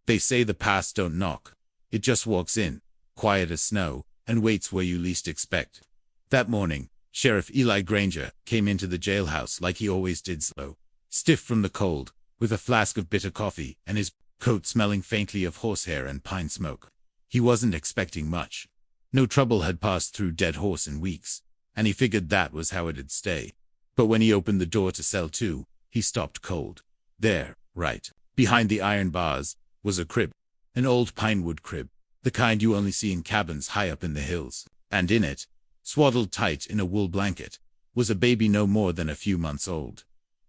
They say the past don't knock. It just walks in, quiet as snow, and waits where you least expect. That morning, Sheriff Eli Granger came into the jailhouse like he always did, slow, stiff from the cold, with a flask of bitter coffee and his coat smelling faintly of horsehair and pine smoke. He wasn't expecting much. No trouble had passed through Dead Horse in weeks, and he figured that was how it'd stay. But when he opened the door to cell 2, he stopped cold. There, right behind the iron bars, was a crib. An old pinewood crib, the kind you only see in cabins high up in the hills. And in it, swaddled tight in a wool blanket, was a baby no more than a few months old.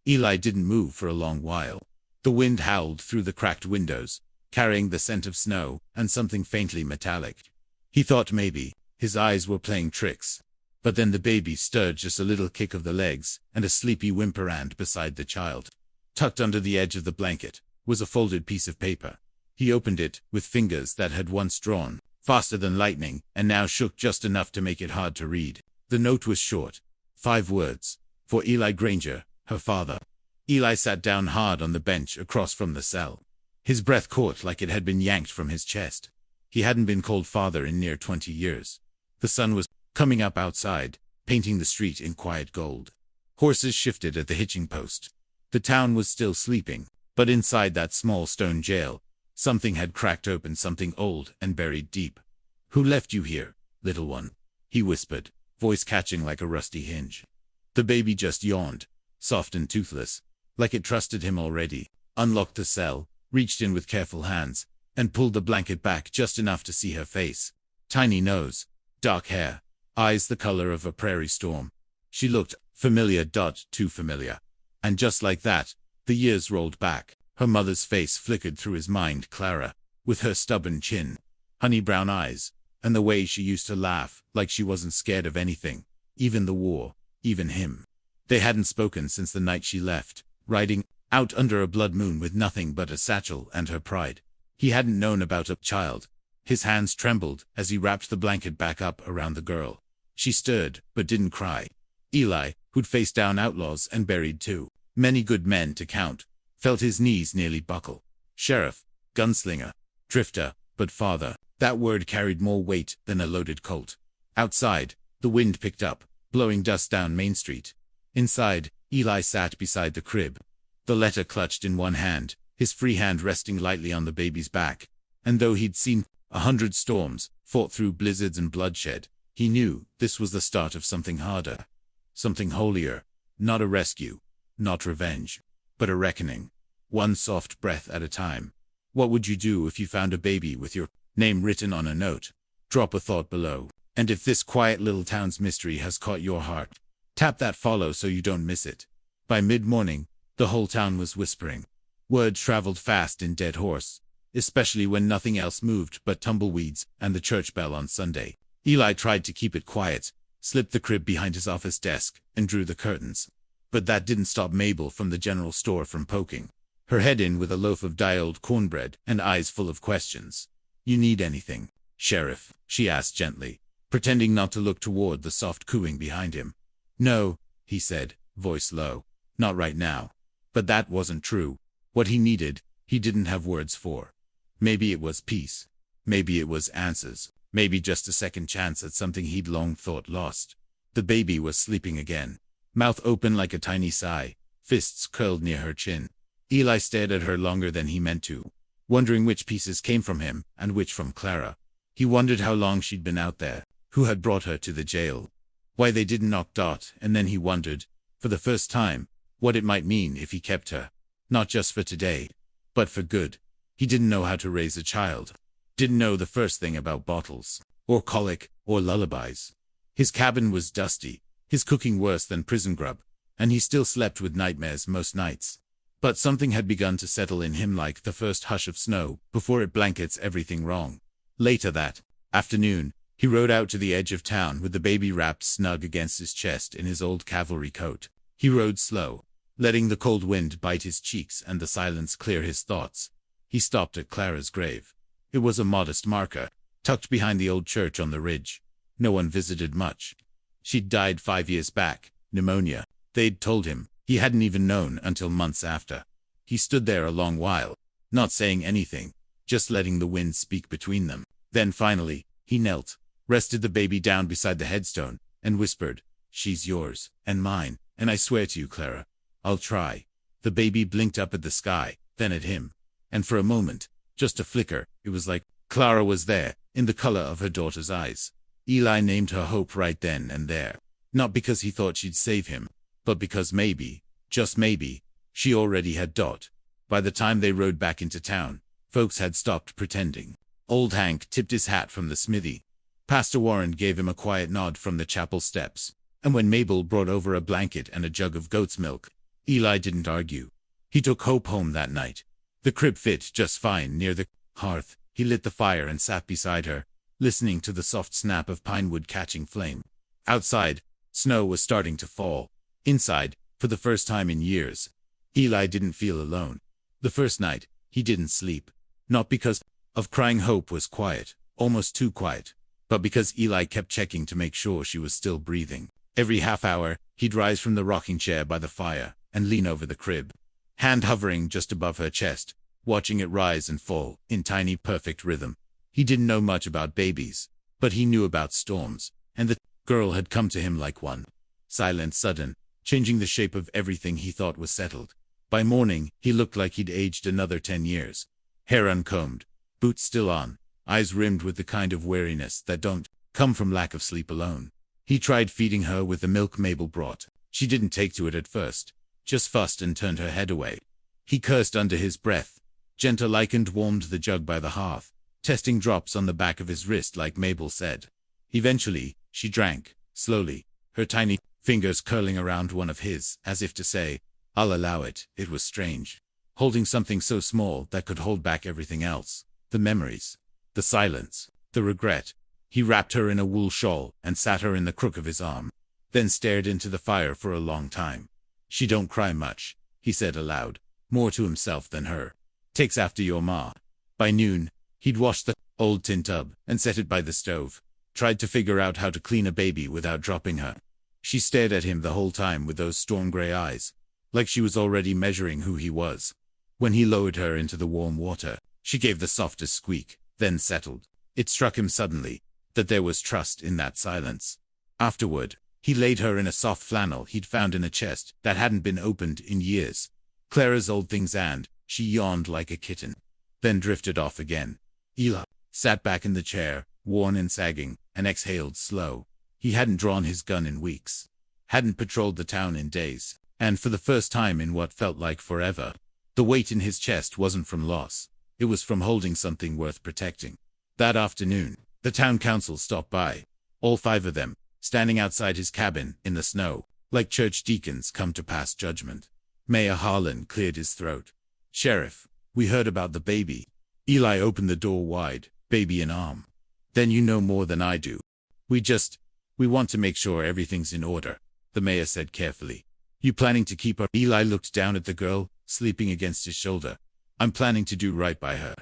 Eli didn't move for a long while. The wind howled through the cracked windows, carrying the scent of snow and something faintly metallic. He thought maybe his eyes were playing tricks. But then the baby stirred just a little kick of the legs, and a sleepy whimper ran beside the child. Tucked under the edge of the blanket was a folded piece of paper. He opened it with fingers that had once drawn faster than lightning and now shook just enough to make it hard to read. The note was short. 5 words. For Eli Granger, her father. Eli sat down hard on the bench across from the cell. His breath caught like it had been yanked from his chest. He hadn't been called father in near 20 years. The sun was coming up outside, painting the street in quiet gold. Horses shifted at the hitching post. The town was still sleeping, but inside that small stone jail, something had cracked open, something old and buried deep. "Who left you here, little one?" he whispered, voice catching like a rusty hinge. The baby just yawned, soft and toothless, like it trusted him already, unlocked the cell, reached in with careful hands, and pulled the blanket back just enough to see her face. Tiny nose, dark hair, eyes the color of a prairie storm. She looked familiar, too familiar. And just like that, the years rolled back. Her mother's face flickered through his mind, Clara, with her stubborn chin, honey brown eyes, and the way she used to laugh, like she wasn't scared of anything, even the war, even him. They hadn't spoken since the night she left, riding out under a blood moon with nothing but a satchel and her pride. He hadn't known about a child. His hands trembled as he wrapped the blanket back up around the girl. She stirred, but didn't cry. Eli, who'd faced down outlaws and buried too many good men to count, felt his knees nearly buckle. Sheriff, gunslinger, drifter, but father, that word carried more weight than a loaded Colt. Outside, the wind picked up, blowing dust down Main Street. Inside, Eli sat beside the crib, the letter clutched in one hand, his free hand resting lightly on the baby's back. And though he'd seen 100 storms, fought through blizzards and bloodshed, he knew this was the start of something harder, something holier. Not a rescue, not revenge, but a reckoning. One soft breath at a time. What would you do if you found a baby with your name written on a note? Drop a thought below. And if this quiet little town's mystery has caught your heart, tap that follow so you don't miss it. By mid-morning, the whole town was whispering. Word traveled fast in Dead Horse, especially when nothing else moved but tumbleweeds and the church bell on Sunday. Eli tried to keep it quiet, slipped the crib behind his office desk, and drew the curtains. But that didn't stop Mabel from the general store from poking her head in with a loaf of die-old cornbread and eyes full of questions. "You need anything, Sheriff?" she asked gently, pretending not to look toward the soft cooing behind him. "No," he said, voice low. "Not right now." But that wasn't true. What he needed, he didn't have words for. Maybe it was peace. Maybe it was answers. Maybe just a second chance at something he'd long thought lost. The baby was sleeping again, mouth open like a tiny sigh, fists curled near her chin. Eli stared at her longer than he meant to, wondering which pieces came from him and which from Clara. He wondered how long she'd been out there, who had brought her to the jail, why they didn't knock Dot, and then he wondered, for the first time, what it might mean if he kept her. Not just for today, but for good. He didn't know how to raise a child. Didn't know the first thing about bottles, or colic, or lullabies. His cabin was dusty, his cooking worse than prison grub, and he still slept with nightmares most nights. But something had begun to settle in him like the first hush of snow before it blankets everything wrong. Later that afternoon, he rode out to the edge of town with the baby wrapped snug against his chest in his old cavalry coat. He rode slow, letting the cold wind bite his cheeks and the silence clear his thoughts. He stopped at Clara's grave. It was a modest marker, tucked behind the old church on the ridge. No one visited much. She'd died 5 years back, pneumonia. They'd told him. He hadn't even known until months after. He stood there a long while, not saying anything, just letting the wind speak between them. Then finally, he knelt, rested the baby down beside the headstone, and whispered, "She's yours, and mine, and I swear to you, Clara, I'll try." The baby blinked up at the sky, then at him. And for a moment, just a flicker, it was like Clara was there, in the color of her daughter's eyes. Eli named her Hope right then and there. Not because he thought she'd save him, but because maybe, just maybe, she already had. By the time they rode back into town, folks had stopped pretending. Old Hank tipped his hat from the smithy. Pastor Warren gave him a quiet nod from the chapel steps. And when Mabel brought over a blanket and a jug of goat's milk, Eli didn't argue. He took Hope home that night. The crib fit just fine near the hearth. He lit the fire and sat beside her, listening to the soft snap of pine wood catching flame. Outside, snow was starting to fall. Inside, for the first time in years, Eli didn't feel alone. The first night, he didn't sleep. Not because of crying. Hope was quiet, almost too quiet, but because Eli kept checking to make sure she was still breathing. Every half hour, he'd rise from the rocking chair by the fire and lean over the crib, hand hovering just above her chest, watching it rise and fall in tiny, perfect rhythm. He didn't know much about babies, but he knew about storms, and the girl had come to him like one. Silent, sudden, changing the shape of everything he thought was settled. By morning, he looked like he'd aged another 10 years. Hair uncombed, boots still on, eyes rimmed with the kind of weariness that don't come from lack of sleep alone. He tried feeding her with the milk Mabel brought. She didn't take to it at first, just fussed and turned her head away. He cursed under his breath, gentle like, and warmed the jug by the hearth, testing drops on the back of his wrist like Mabel said. Eventually, she drank, slowly, her tiny fingers curling around one of his, as if to say, "I'll allow it." It was strange, holding something so small that could hold back everything else. The memories, the silence, the regret. He wrapped her in a wool shawl and sat her in the crook of his arm, then stared into the fire for a long time. "She don't cry much," he said aloud, more to himself than her. "Takes after your ma." By noon, he'd washed the old tin tub and set it by the stove, tried to figure out how to clean a baby without dropping her. She stared at him the whole time with those storm gray eyes, like she was already measuring who he was. When he lowered her into the warm water, she gave the softest squeak, then settled. It struck him suddenly that there was trust in that silence. Afterward, he laid her in a soft flannel he'd found in a chest that hadn't been opened in years. Clara's old things, and she yawned like a kitten, then drifted off again. Eli sat back in the chair, worn and sagging, and exhaled slow. He hadn't drawn his gun in weeks, hadn't patrolled the town in days, and for the first time in what felt like forever, the weight in his chest wasn't from loss. It was from holding something worth protecting. That afternoon, the town council stopped by, all 5 of them, standing outside his cabin in the snow, like church deacons come to pass judgment. Mayor Harlan cleared his throat. "Sheriff, we heard about the baby." Eli opened the door wide, baby in arm. "Then you know more than I do. We want to make sure everything's in order," the mayor said carefully. "You planning to keep her?" Eli looked down at the girl, sleeping against his shoulder. "I'm planning to do right by her."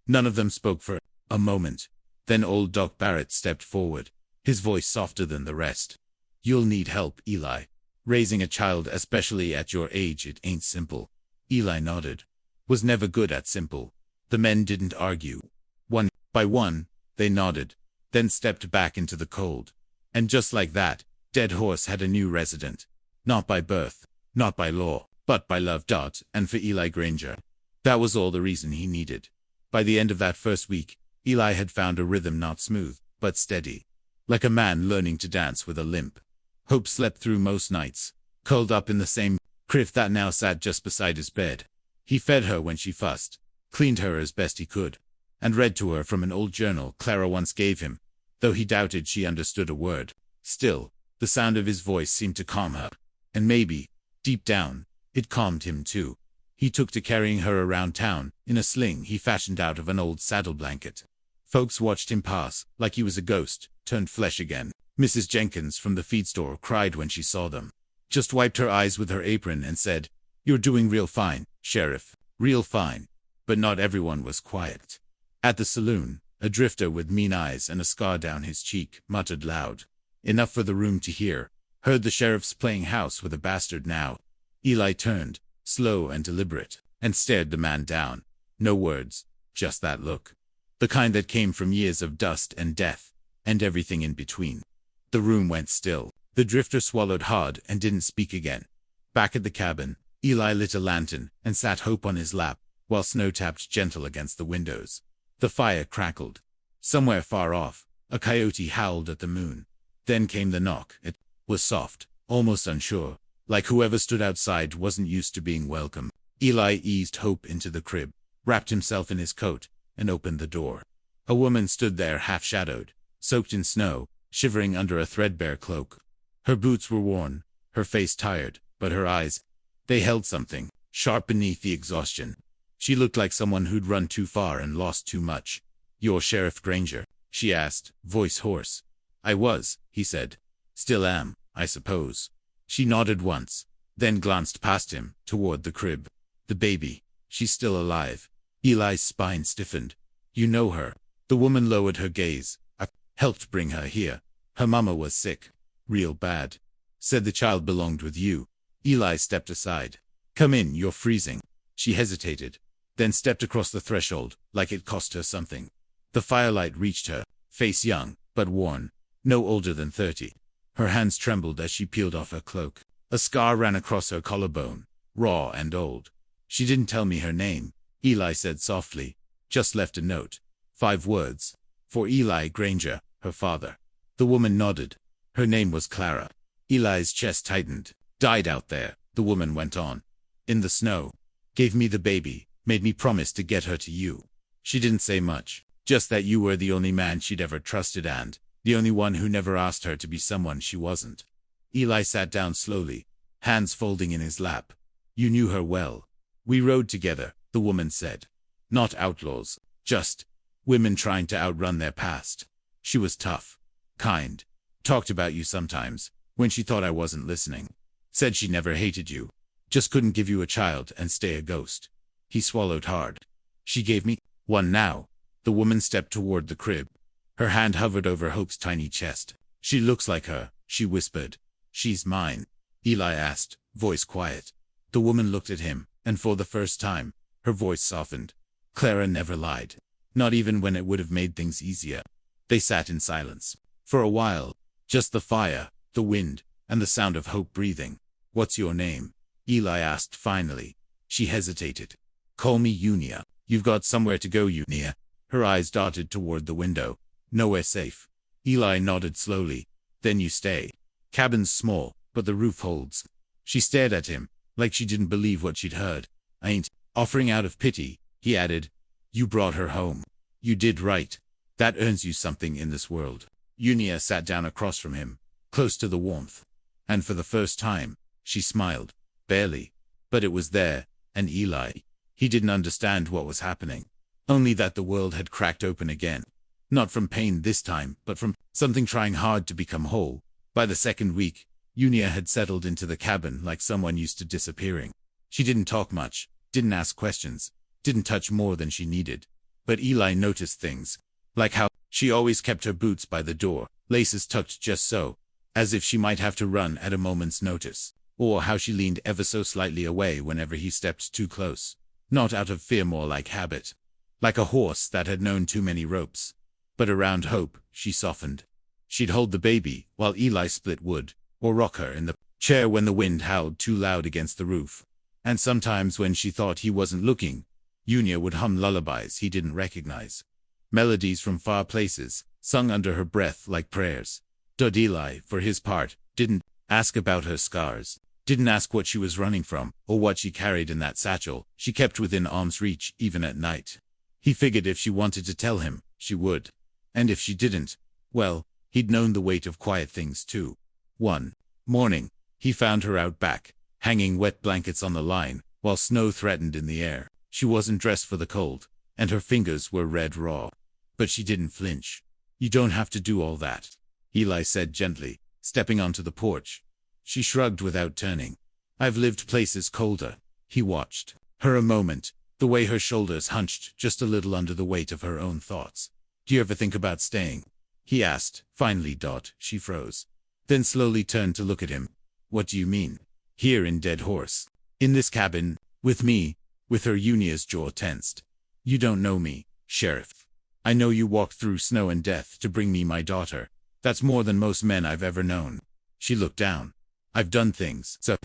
None of them spoke for a moment. Then old Doc Barrett stepped forward, his voice softer than the rest. "You'll need help, Eli. Raising a child, especially at your age, it ain't simple." Eli nodded. Was never good at simple. The men didn't argue. One by one, they nodded, then stepped back into the cold. And just like that, Dead Horse had a new resident. Not by birth, not by law, but by love. And for Eli Granger, that was all the reason he needed. By the end of that first week, Eli had found a rhythm not smooth, but steady. Like a man learning to dance with a limp. Hope slept through most nights, curled up in the same crib that now sat just beside his bed. He fed her when she fussed, cleaned her as best he could, and read to her from an old journal Clara once gave him, though he doubted she understood a word. Still, the sound of his voice seemed to calm her. And maybe, deep down, it calmed him too. He took to carrying her around town, in a sling he fashioned out of an old saddle blanket. Folks watched him pass, like he was a ghost, turned flesh again. Mrs. Jenkins from the feed store cried when she saw them. Just wiped her eyes with her apron and said, "You're doing real fine, Sheriff, real fine." But not everyone was quiet. At the saloon, a drifter with mean eyes and a scar down his cheek muttered loud, enough for the room to hear. Heard the sheriff's playing house with a bastard now. Eli turned, slow and deliberate, and stared the man down. No words, just that look. The kind that came from years of dust and death, and everything in between. The room went still. The drifter swallowed hard and didn't speak again. Back at the cabin, Eli lit a lantern and sat Hope on his lap, while snow tapped gentle against the windows. The fire crackled. Somewhere far off, a coyote howled at the moon. Then came the knock. It was soft, almost unsure, like whoever stood outside wasn't used to being welcome. Eli eased Hope into the crib, wrapped himself in his coat, and opened the door. A woman stood there half-shadowed, soaked in snow, shivering under a threadbare cloak. Her boots were worn, her face tired, but her eyes, they held something, sharp beneath the exhaustion. She looked like someone who'd run too far and lost too much. "You're Sheriff Granger?" she asked, voice hoarse. "I was," he said. "Still am, I suppose." She nodded once, then glanced past him, toward the crib. "The baby, she's still alive." Eli's spine stiffened. "You know her?" The woman lowered her gaze. "I helped bring her here. Her mama was sick. Real bad. Said the child belonged with you." Eli stepped aside. "Come in, you're freezing." She hesitated, then stepped across the threshold, like it cost her something. The firelight reached her, face young, but worn, no older than 30. Her hands trembled as she peeled off her cloak. A scar ran across her collarbone, raw and old. "She didn't tell me her name," Eli said softly. "Just left a note. 5 words. For Eli Granger, her father." The woman nodded. "Her name was Clara." Eli's chest tightened. "Died out there," the woman went on. "In the snow. Gave me the baby, made me promise to get her to you. She didn't say much, just that you were the only man she'd ever trusted and the only one who never asked her to be someone she wasn't." Eli sat down slowly, hands folding in his lap. "You knew her well." "We rode together," the woman said. "Not outlaws, just women trying to outrun their past. She was tough, kind, talked about you sometimes, when she thought I wasn't listening. Said she never hated you, just couldn't give you a child and stay a ghost." He swallowed hard. "She gave me one now." The woman stepped toward the crib. Her hand hovered over Hope's tiny chest. "She looks like her," she whispered. "She's mine?" Eli asked, voice quiet. The woman looked at him, and for the first time, her voice softened. Clara never lied, not even when it would have made things easier. They sat in silence. For a while, just the fire, the wind, and the sound of Hope breathing. "What's your name?" Eli asked finally. She hesitated. "Call me Unia." "You've got somewhere to go, Unia." Her eyes darted toward the window. "Nowhere safe." Eli nodded slowly. "Then you stay. Cabin's small, but the roof holds." She stared at him, like she didn't believe what she'd heard. "I ain't offering out of pity," he added. "You brought her home. You did right. That earns you something in this world." Unia sat down across from him, close to the warmth. And for the first time, she smiled. Barely. But it was there, and Eli, he didn't understand what was happening. Only that the world had cracked open again. Not from pain this time, but from something trying hard to become whole. By the second week, Unia had settled into the cabin like someone used to disappearing. She didn't talk much, didn't ask questions, didn't touch more than she needed. But Eli noticed things, like how she always kept her boots by the door, laces tucked just so, as if she might have to run at a moment's notice, or how she leaned ever so slightly away whenever he stepped too close, not out of fear, more like habit, like a horse that had known too many ropes. But around Hope, she softened. She'd hold the baby while Eli split wood, or rock her in the chair when the wind howled too loud against the roof. And sometimes when she thought he wasn't looking, Unia would hum lullabies he didn't recognize. Melodies from far places, sung under her breath like prayers. Dud Eli, for his part, didn't ask about her scars, didn't ask what she was running from, or what she carried in that satchel she kept within arm's reach even at night. He figured if she wanted to tell him, she would. And if she didn't, well, he'd known the weight of quiet things too. One morning, he found her out back, hanging wet blankets on the line, while snow threatened in the air. She wasn't dressed for the cold, and her fingers were red raw. But she didn't flinch. "You don't have to do all that," Eli said gently, stepping onto the porch. She shrugged without turning. "I've lived places colder." He watched her a moment, the way her shoulders hunched just a little under the weight of her own thoughts. "Do you ever think about staying?" he asked. Finally, she froze. Then slowly turned to look at him. "What do you mean?" "Here in Dead Horse. In this cabin, with me." With her, Unia's jaw tensed. You don't know me, Sheriff. I know you walked through snow and death to bring me my daughter. That's more than most men I've ever known. She looked down. I've done things, so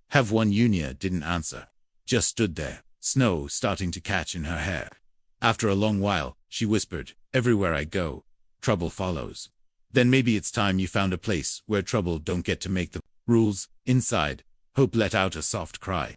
have one. Unia didn't answer. Just stood there, snow starting to catch in her hair. After a long while, she whispered, everywhere I go, trouble follows. Then maybe it's time you found a place where trouble don't get to make the rules. Inside, Hope let out a soft cry.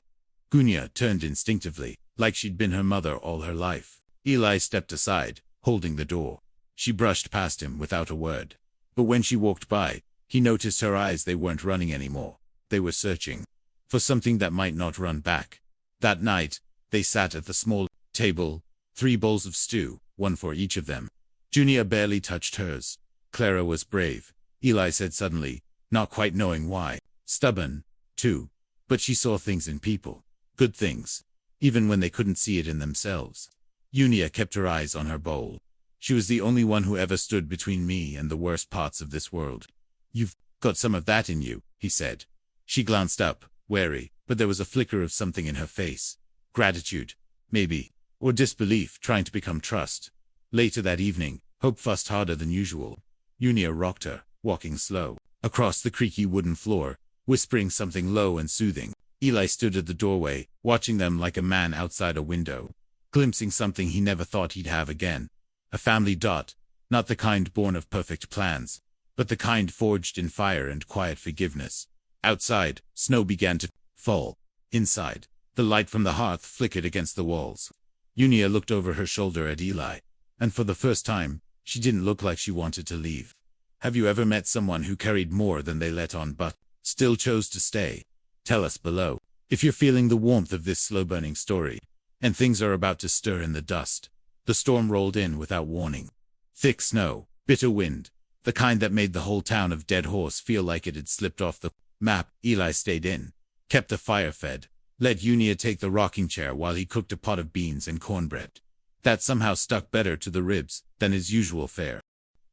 Gunya turned instinctively, like she'd been her mother all her life. Eli stepped aside, holding the door. She brushed past him without a word. But when she walked by, he noticed her eyes. They weren't running anymore. They were searching for something that might not run back. That night, they sat at the small table, 3 bowls of stew, one for each of them. Junia barely touched hers. Clara was brave, Eli said suddenly, not quite knowing why. Stubborn, too. But she saw things in people. Good things. Even when they couldn't see it in themselves. Unia kept her eyes on her bowl. She was the only one who ever stood between me and the worst parts of this world. You've got some of that in you, he said. She glanced up, wary, but there was a flicker of something in her face. Gratitude, maybe, or disbelief trying to become trust. Later that evening, Hope fussed harder than usual. Unia rocked her, walking slow, across the creaky wooden floor, whispering something low and soothing. Eli stood at the doorway, watching them like a man outside a window, glimpsing something he never thought he'd have again. A family dot, not the kind born of perfect plans, but the kind forged in fire and quiet forgiveness. Outside, snow began to fall. Inside, the light from the hearth flickered against the walls. Unia looked over her shoulder at Eli, and for the first time, she didn't look like she wanted to leave. Have you ever met someone who carried more than they let on but still chose to stay? Tell us below, if you're feeling the warmth of this slow-burning story, and things are about to stir in the dust. The storm rolled in without warning. Thick snow, bitter wind, the kind that made the whole town of Dead Horse feel like it had slipped off the map. Eli stayed in, kept the fire fed, let Unia take the rocking chair while he cooked a pot of beans and cornbread. That somehow stuck better to the ribs than his usual fare.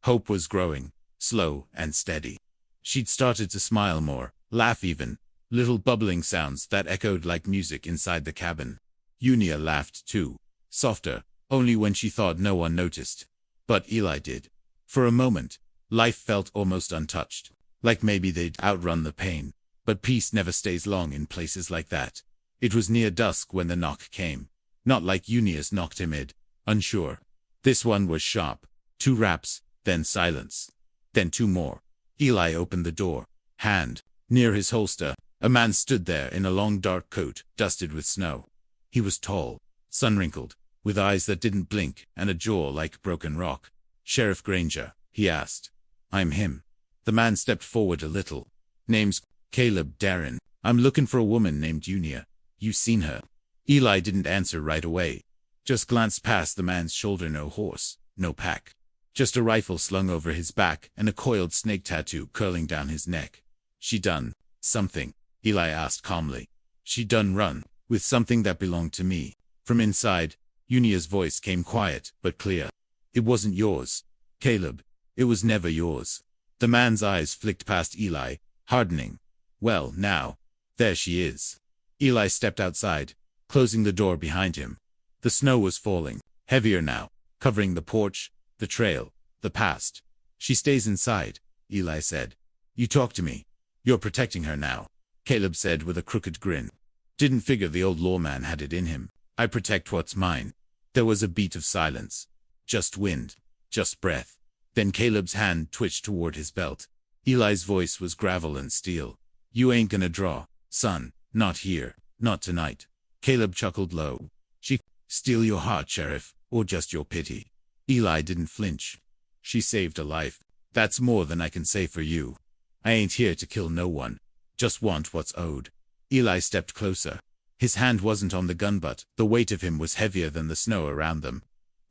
Hope was growing, slow and steady. She'd started to smile more, laugh even, little bubbling sounds that echoed like music inside the cabin. Unia laughed too, softer, only when she thought no one noticed. But Eli did. For a moment, life felt almost untouched, like maybe they'd outrun the pain. But peace never stays long in places like that. It was near dusk when the knock came. Not like Unia's knock, timid, unsure. This one was sharp. 2 raps, then silence. Then 2 more. Eli opened the door. Hand near his holster, a man stood there in a long dark coat, dusted with snow. He was tall, sun-wrinkled, with eyes that didn't blink and a jaw like broken rock. Sheriff Granger, he asked. I'm him. The man stepped forward a little. Name's Caleb Darren. I'm looking for a woman named Unia. You seen her? Eli didn't answer right away. Just glanced past the man's shoulder. No horse, no pack. Just a rifle slung over his back and a coiled snake tattoo curling down his neck. She done something? Eli asked calmly. She done run with something that belonged to me. From inside, Unia's voice came quiet but clear. It wasn't yours, Caleb. It was never yours. The man's eyes flicked past Eli, hardening. Well, now, there she is. Eli stepped outside, closing the door behind him. The snow was falling, heavier now, covering the porch, the trail, the past. She stays inside, Eli said. You talk to me. You're protecting her now, Caleb said with a crooked grin. Didn't figure the old lawman had it in him. I protect what's mine. There was a beat of silence. Just wind. Just breath. Then Caleb's hand twitched toward his belt. Eli's voice was gravel and steel. You ain't gonna draw, son. Not here. Not tonight. Caleb chuckled low. She steal your heart, Sheriff, or just your pity? Eli didn't flinch. She saved a life. That's more than I can say for you. I ain't here to kill no one. Just want what's owed. Eli stepped closer. His hand wasn't on the gun, but the weight of him was heavier than the snow around them.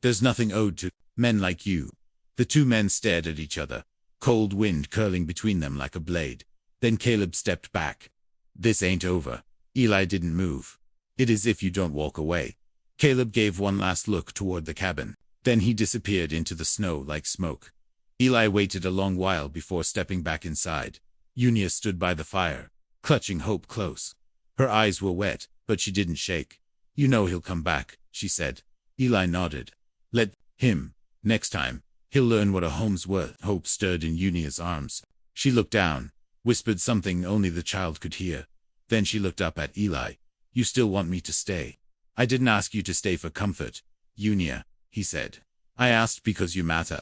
There's nothing owed to men like you. The 2 men stared at each other, cold wind curling between them like a blade. Then Caleb stepped back. This ain't over. Eli didn't move. It is if you don't walk away. Caleb gave one last look toward the cabin. Then he disappeared into the snow like smoke. Eli waited a long while before stepping back inside. Unia stood by the fire, clutching Hope close. Her eyes were wet, but she didn't shake. You know he'll come back, she said. Eli nodded. Let him. Next time, he'll learn what a home's worth. Hope stirred in Unia's arms. She looked down, whispered something only the child could hear. Then she looked up at Eli. You still want me to stay? I didn't ask you to stay for comfort, Unia, he said. I asked because you matter.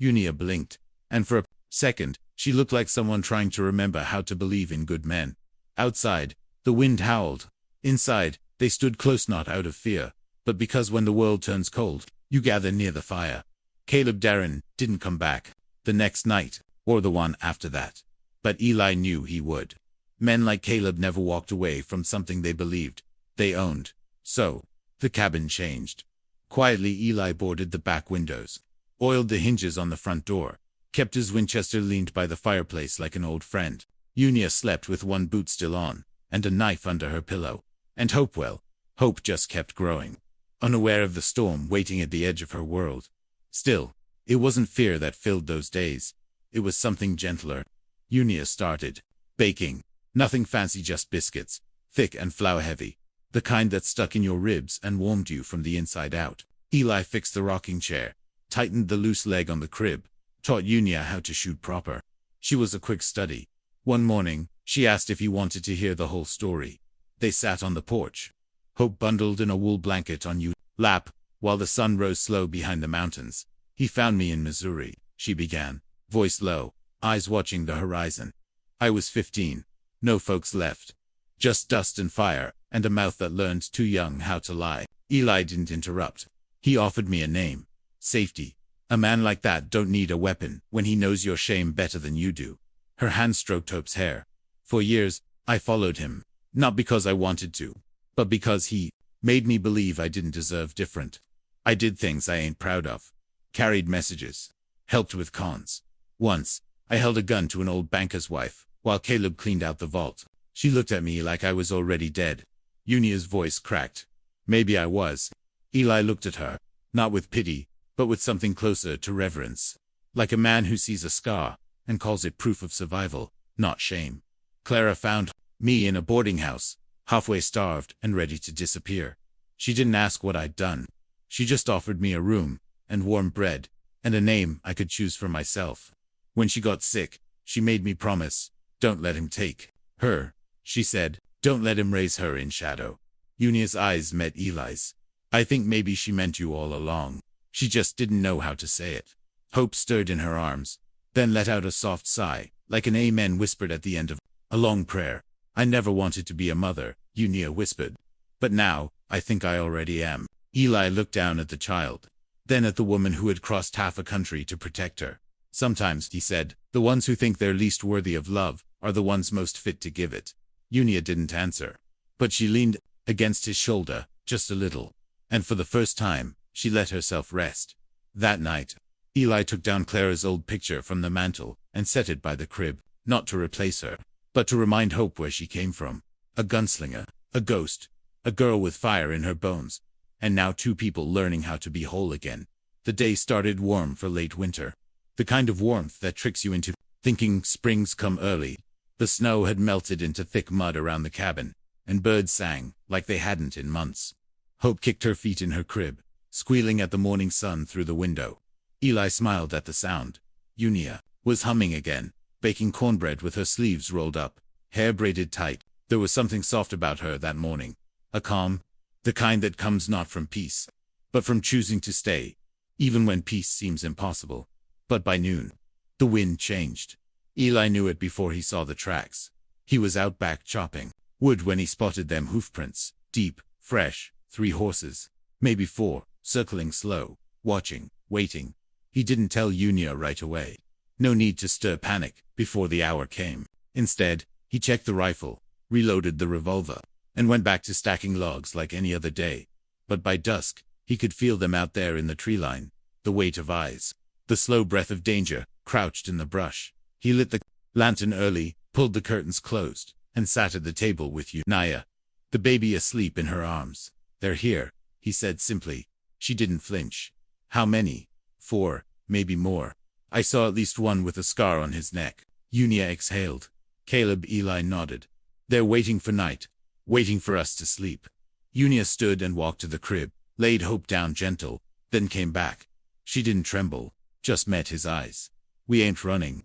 Unia blinked, and for a second, she looked like someone trying to remember how to believe in good men. Outside, the wind howled. Inside, they stood close not out of fear, but because when the world turns cold, you gather near the fire. Caleb Darren didn't come back, the next night, or the one after that. But Eli knew he would. Men like Caleb never walked away from something they believed, they owned. So, the cabin changed. Quietly Eli boarded the back windows, oiled the hinges on the front door, kept his Winchester leaned by the fireplace like an old friend. Unia slept with one boot still on, and a knife under her pillow. And Hope just kept growing, unaware of the storm waiting at the edge of her world. Still, it wasn't fear that filled those days. It was something gentler. Unia started baking. Nothing fancy, just biscuits, thick and flour-heavy, the kind that stuck in your ribs and warmed you from the inside out. Eli fixed the rocking chair, tightened the loose leg on the crib, taught Unia how to shoot proper. She was a quick study. One morning, she asked if he wanted to hear the whole story. They sat on the porch. Hope bundled in a wool blanket on Unia's lap, while the sun rose slow behind the mountains. He found me in Missouri, she began, voice low, eyes watching the horizon. I was 15. No folks left. Just dust and fire, and a mouth that learned too young how to lie. Eli didn't interrupt. He offered me a name. Safety. A man like that don't need a weapon when he knows your shame better than you do. Her hand stroked Hope's hair. For years, I followed him. Not because I wanted to, but because he made me believe I didn't deserve different. I did things I ain't proud of. Carried messages. Helped with cons. Once, I held a gun to an old banker's wife, while Caleb cleaned out the vault. She looked at me like I was already dead. Unia's voice cracked. Maybe I was. Eli looked at her, not with pity, but with something closer to reverence. Like a man who sees a scar, and calls it proof of survival, not shame. Clara found me in a boarding house, halfway starved and ready to disappear. She didn't ask what I'd done. She just offered me a room, and warm bread, and a name I could choose for myself. When she got sick, she made me promise, don't let him take her. She said, don't let him raise her in shadow. Unia's eyes met Eli's. I think maybe she meant you all along. She just didn't know how to say it. Hope stirred in her arms, then let out a soft sigh, like an amen whispered at the end of a long prayer. I never wanted to be a mother, Unia whispered. But now, I think I already am. Eli looked down at the child, then at the woman who had crossed half a country to protect her. Sometimes, he said, the ones who think they're least worthy of love are the ones most fit to give it. Unia didn't answer, but she leaned against his shoulder, just a little, and for the first time, she let herself rest. That night, Eli took down Clara's old picture from the mantel and set it by the crib, not to replace her, but to remind Hope where she came from. A gunslinger, a ghost, a girl with fire in her bones, and now two people learning how to be whole again. The day started warm for late winter, the kind of warmth that tricks you into thinking spring's come early. The snow had melted into thick mud around the cabin, and birds sang like they hadn't in months. Hope kicked her feet in her crib, squealing at the morning sun through the window. Eli smiled at the sound. Unia was humming again, baking cornbread with her sleeves rolled up, hair braided tight. There was something soft about her that morning. A calm, the kind that comes not from peace, but from choosing to stay, even when peace seems impossible. But by noon, the wind changed. Eli knew it before he saw the tracks. He was out back chopping wood when he spotted them hoofprints, deep, fresh, 3 horses, maybe 4, circling slow, watching, waiting. He didn't tell Unia right away. No need to stir panic before the hour came. Instead, he checked the rifle, reloaded the revolver, and went back to stacking logs like any other day. But by dusk, he could feel them out there in the tree line, the weight of eyes, the slow breath of danger, crouched in the brush. He lit the lantern early, pulled the curtains closed, and sat at the table with Unia, the baby asleep in her arms. They're here, he said simply. She didn't flinch. How many? 4, maybe more. I saw at least one with a scar on his neck. Unia exhaled. Caleb Eli nodded. They're waiting for night, waiting for us to sleep. Unia stood and walked to the crib, laid Hope down gentle, then came back. She didn't tremble, just met his eyes. "We ain't running."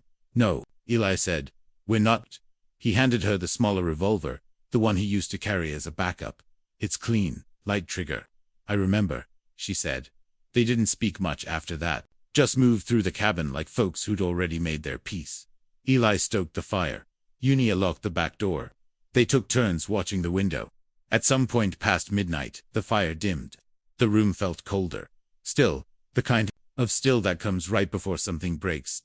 "No," Eli said. "We're not." He handed her the smaller revolver, the one he used to carry as a backup. "It's clean, light trigger." "I remember," she said. They didn't speak much after that, just moved through the cabin like folks who'd already made their peace. Eli stoked the fire. Unia locked the back door. They took turns watching the window. At some point past midnight, the fire dimmed. The room felt colder. Still, the kind of still that comes right before something breaks.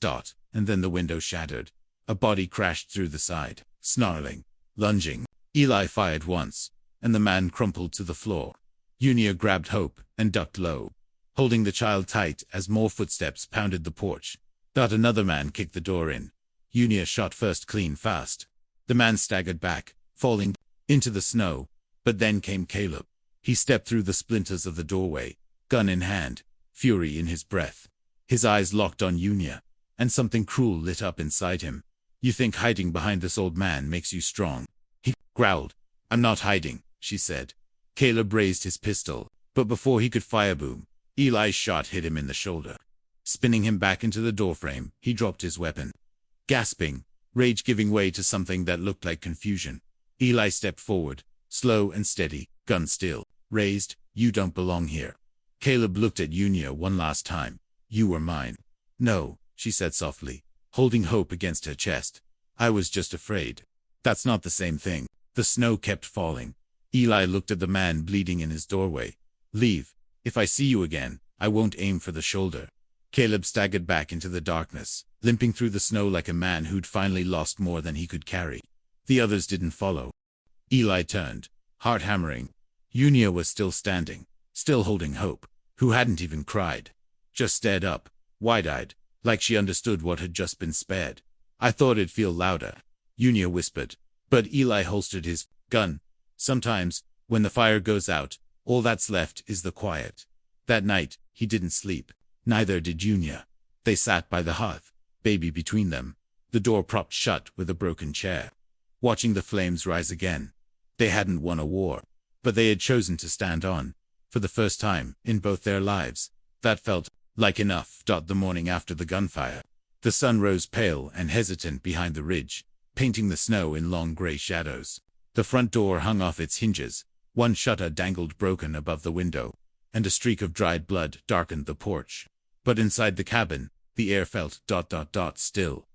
And then the window shattered. A body crashed through the side, snarling, lunging. Eli fired once, and the man crumpled to the floor. Unia grabbed Hope and ducked low, holding the child tight as more footsteps pounded the porch. Another man kicked the door in. Unia shot first clean fast. The man staggered back, falling into the snow. But then came Caleb. He stepped through the splinters of the doorway, gun in hand, fury in his breath. His eyes locked on Unia, and something cruel lit up inside him. "You think hiding behind this old man makes you strong?" he growled. "I'm not hiding," she said. Caleb raised his pistol, but before he could fire, boom, Eli's shot hit him in the shoulder. Spinning him back into the doorframe, he dropped his weapon. Gasping, rage giving way to something that looked like confusion, Eli stepped forward, slow and steady, gun still, raised. "You don't belong here." Caleb looked at Unia one last time. "You were mine." "No," she said softly, holding Hope against her chest. "I was just afraid." "That's not the same thing." The snow kept falling. Eli looked at the man bleeding in his doorway. "Leave. If I see you again, I won't aim for the shoulder." Caleb staggered back into the darkness, limping through the snow like a man who'd finally lost more than he could carry. The others didn't follow. Eli turned, heart hammering. Unia was still standing, still holding Hope, who hadn't even cried. Just stared up, wide-eyed, like she understood what had just been spared. "I thought it'd feel louder," Unia whispered. But Eli holstered his gun. "Sometimes, when the fire goes out, all that's left is the quiet." That night, he didn't sleep. Neither did Unia. They sat by the hearth, baby between them, the door propped shut with a broken chair, watching the flames rise again. They hadn't won a war, but they had chosen to stand on, for the first time in both their lives. That felt like enough. The morning after the gunfire, the sun rose pale and hesitant behind the ridge, painting the snow in long gray shadows. The front door hung off its hinges, one shutter dangled broken above the window, and a streak of dried blood darkened the porch. But inside the cabin, the air felt still,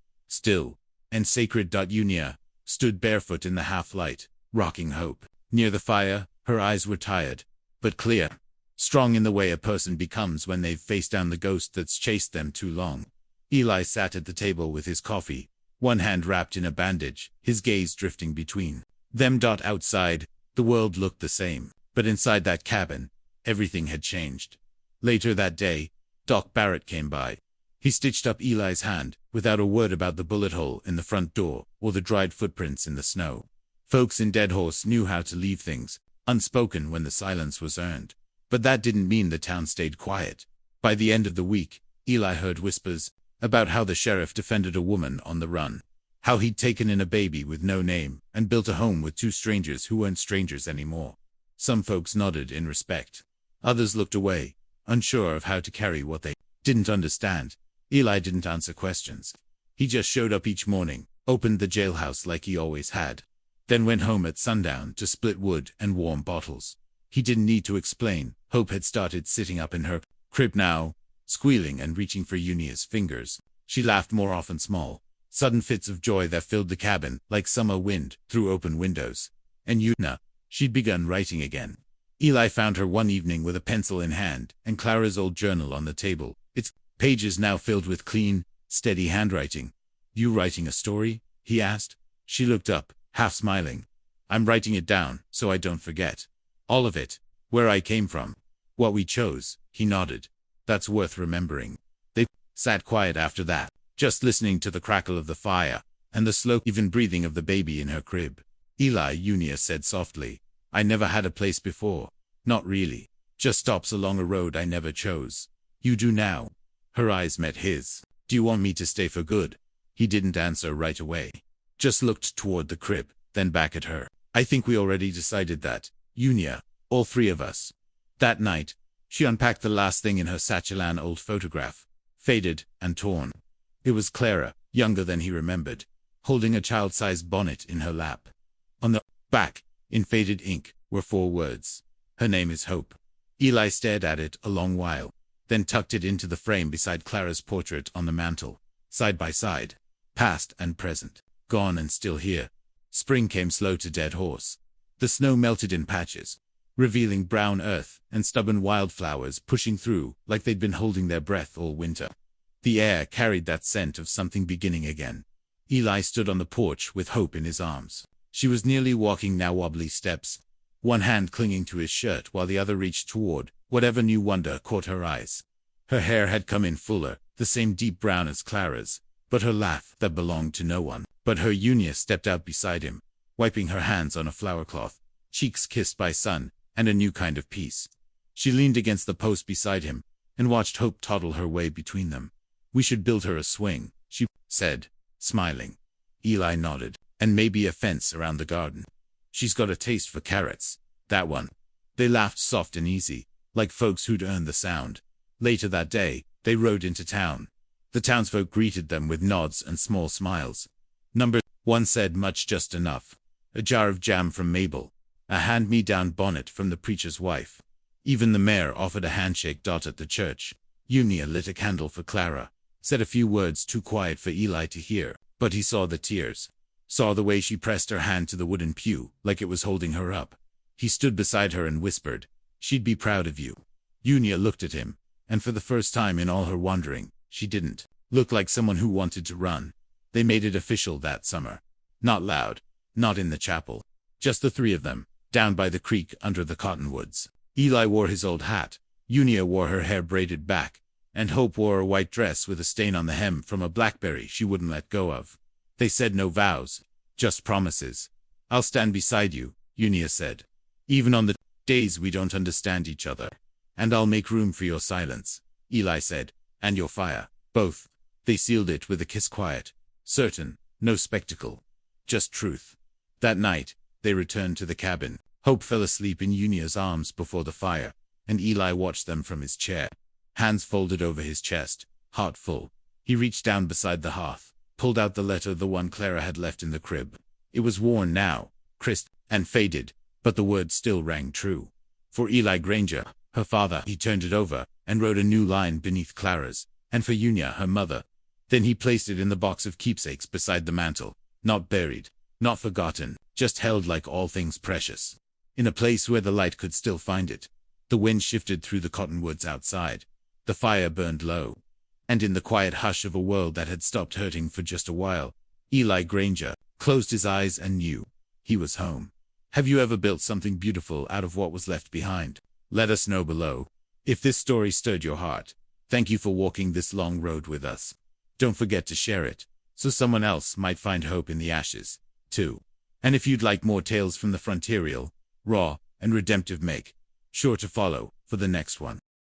and sacred. Unia stood barefoot in the half-light, rocking Hope. Near the fire, her eyes were tired, but clear, strong in the way a person becomes when they've faced down the ghost that's chased them too long. Eli sat at the table with his coffee, one hand wrapped in a bandage, his gaze drifting between them. Outside, the world looked the same, but inside that cabin, everything had changed. Later that day, Doc Barrett came by. He stitched up Eli's hand, without a word about the bullet hole in the front door, or the dried footprints in the snow. Folks in Dead Horse knew how to leave things unspoken when the silence was earned. But that didn't mean the town stayed quiet. By the end of the week, Eli heard whispers about how the sheriff defended a woman on the run, how he'd taken in a baby with no name, and built a home with two strangers who weren't strangers anymore. Some folks nodded in respect. Others looked away, unsure of how to carry what they didn't understand. Eli didn't answer questions. He just showed up each morning, opened the jailhouse like he always had, then went home at sundown to split wood and warm bottles. He didn't need to explain. Hope had started sitting up in her crib now, squealing and reaching for Unia's fingers. She laughed more often, small, sudden fits of joy that filled the cabin like summer wind through open windows. And Una, she'd begun writing again. Eli found her one evening with a pencil in hand and Clara's old journal on the table, its pages now filled with clean, steady handwriting. "You writing a story?" he asked. She looked up, half smiling. "I'm writing it down, so I don't forget. All of it. Where I came from. What we chose." He nodded. "That's worth remembering." They sat quiet after that, just listening to the crackle of the fire, and the slow, even breathing of the baby in her crib. "Eli," Unia said softly, "I never had a place before. Not really. Just stops along a road I never chose. You do now." Her eyes met his. "Do you want me to stay for good?" He didn't answer right away. Just looked toward the crib, then back at her. "I think we already decided that, Unia, all three of us." That night, She unpacked the last thing in her satchel, an old photograph, faded and torn. It was Clara, younger than he remembered, holding a child-sized bonnet in her lap. On the back, in faded ink, were 4 words. Her name is Hope. Eli stared at it a long while, then tucked it into the frame beside Clara's portrait on the mantel, side by side. Past and present, gone and still here. Spring came slow to Dead Horse. The snow melted in patches, revealing brown earth and stubborn wildflowers pushing through like they'd been holding their breath all winter. The air carried that scent of something beginning again. Eli stood on the porch with Hope in his arms. She was nearly walking now, wobbly steps, one hand clinging to his shirt while the other reached toward whatever new wonder caught her eyes. Her hair had come in fuller, the same deep brown as Clara's, but her laugh that belonged to no one but her. Unia stepped out beside him, wiping her hands on a flower cloth, cheeks kissed by sun and a new kind of peace. She leaned against the post beside him and watched Hope toddle her way between them. "We should build her a swing," she said, smiling. Eli nodded. "And maybe a fence around the garden. She's got a taste for carrots, that one." They laughed soft and easy, like folks who'd earned the sound. Later that day, they rode into town. The townsfolk greeted them with nods and small smiles. Number 1 said, "Much just enough." A jar of jam from Mabel, a hand-me-down bonnet from the preacher's wife. Even the mayor offered a handshake. At the church, Unia lit a candle for Clara, said a few words too quiet for Eli to hear, but he saw the tears, saw the way she pressed her hand to the wooden pew like it was holding her up. He stood beside her and whispered, "She'd be proud of you." Unia looked at him, and for the first time in all her wandering, she didn't look like someone who wanted to run. They made it official that summer. Not loud, not in the chapel, just the 3 of them, down by the creek under the cottonwoods. Eli wore his old hat, Unia wore her hair braided back, and Hope wore a white dress with a stain on the hem from a blackberry she wouldn't let go of. They said no vows, just promises. "I'll stand beside you," Unia said, "even on the days we don't understand each other. And I'll make room for your silence," Eli said, "and your fire, both." They sealed it with a kiss, quiet, certain, no spectacle, just truth. That night, they returned to the cabin. Hope fell asleep in Unia's arms before the fire, and Eli watched them from his chair, hands folded over his chest, heart full. He reached down beside the hearth, pulled out the letter, the one Clara had left in the crib. It was worn now, crisp and faded, but the words still rang true. For Eli Granger, her father. He turned it over and wrote a new line beneath Clara's, and for Unia, her mother. Then he placed it in the box of keepsakes beside the mantel, not buried, not forgotten, just held like all things precious, in a place where the light could still find it. The wind shifted through the cottonwoods outside. The fire burned low. And in the quiet hush of a world that had stopped hurting for just a while, Eli Granger closed his eyes and knew he was home. Have you ever built something beautiful out of what was left behind? Let us know below. If this story stirred your heart, thank you for walking this long road with us. Don't forget to share it, so someone else might find hope in the ashes, too. And if you'd like more tales from the frontier, raw and redemptive, make sure to follow for the next one.